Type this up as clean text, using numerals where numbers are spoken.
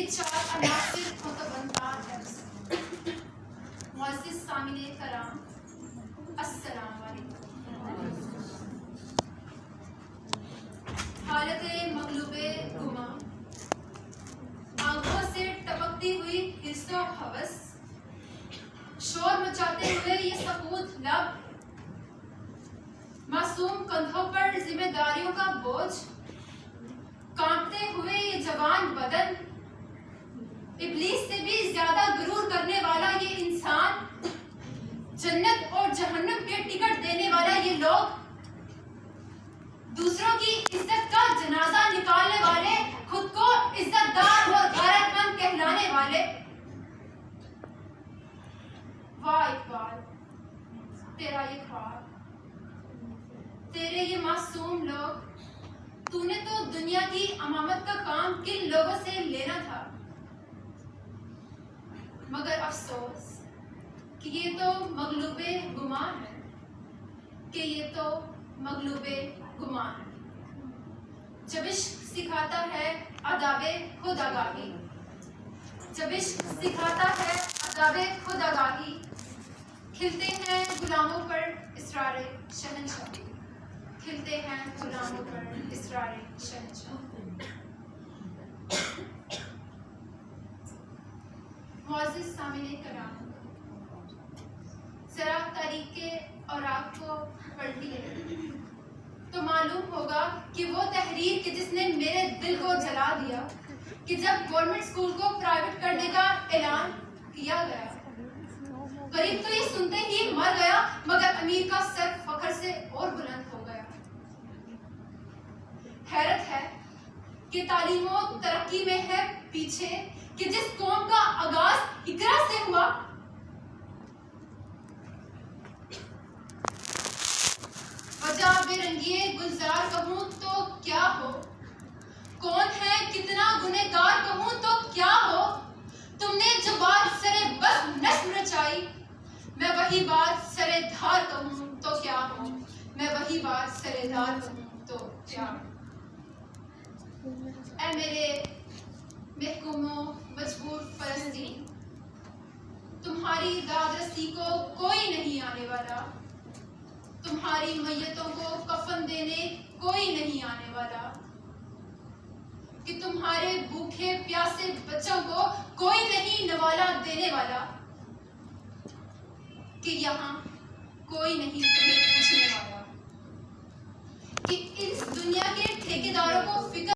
یہ چار عناصر متبنات ہے. معزز سامعین کرام، السلام علیکم. حالت مغلوب گماں، آنکھوں سے ٹپکتی ہوئی حرص و ہوس، شور مچاتے ہوئے یہ سکوت لب، معصوم کندھوں پر ذمہ داریوں کا بوجھ، کانپتے ہوئے یہ جوان بدن، ابلیس سے بھی زیادہ غرور کرنے والا یہ انسان، جنت اور جہنم کے ٹکٹ دینے والا یہ لوگ، دوسروں کی عزت کا جنازہ نکالنے والے، خود کو عزت دار اور غیرت مند کہلانے والے. واہ اقبال، تیرا یہ خواب، تیرے یہ معصوم لوگ، تو نے تو دنیا کی امامت کا کام کن لوگوں سے لینا تھا. مگر افسوس کہ یہ تو مغلوب گماں ہے، کہ یہ تو مغلوب گماں ہے. جب عشق سکھاتا ہے آداب خود آگاہی، جب عشق سکھاتا ہے آداب خود آگاہی، کھلتے ہیں غلاموں پر اسرار شہنشاہی، کھلتے ہیں غلاموں پر اسرار شہنشاہی. معزز سامعین کرام، ذرا تاریخ کے اوراق کو پڑھیے تو معلوم ہوگا کہ وہ تحریر کہ جس نے میرے دل کو جلا دیا، کہ جب گورنمنٹ اسکول کو پرائیویٹ کرنے کا اعلان کیا گیا، غریب تو یہ سنتے ہی مر گیا، مگر امیر کا سر فخر سے اور بلند ہو گیا. حیرت ہے کہ تعلیم و ترقی میں ہے پیچھے، کہ جس قوم کا آغاز اقرا سے ہوا، وجہ بے رنگی گلزار کہوں تو کیا ہو، کون ہے کتنا گنہگار کہوں تو کیا ہو. تم نے جو بات سرے بس نظم رچائی، میں وہی بات سرے دھار کہوں تو کیا ہو، میں وہی بات سرے دھار کہوں تو کیا ہو. اے میرے محکوم و مجبور فلسطین، تمہاری داد رسی کو کوئی نہیں آنے والا، تمہاری میتوں کو کفن دینے کوئی نہیں آنے والا، کہ تمہارے بھوکے پیاسے بچوں کو کوئی نہیں نوالا دینے والا، کہ یہاں کوئی نہیں تمہیں پوچھنے والا، کہ اس دنیا کے ٹھیکیداروں کو فکر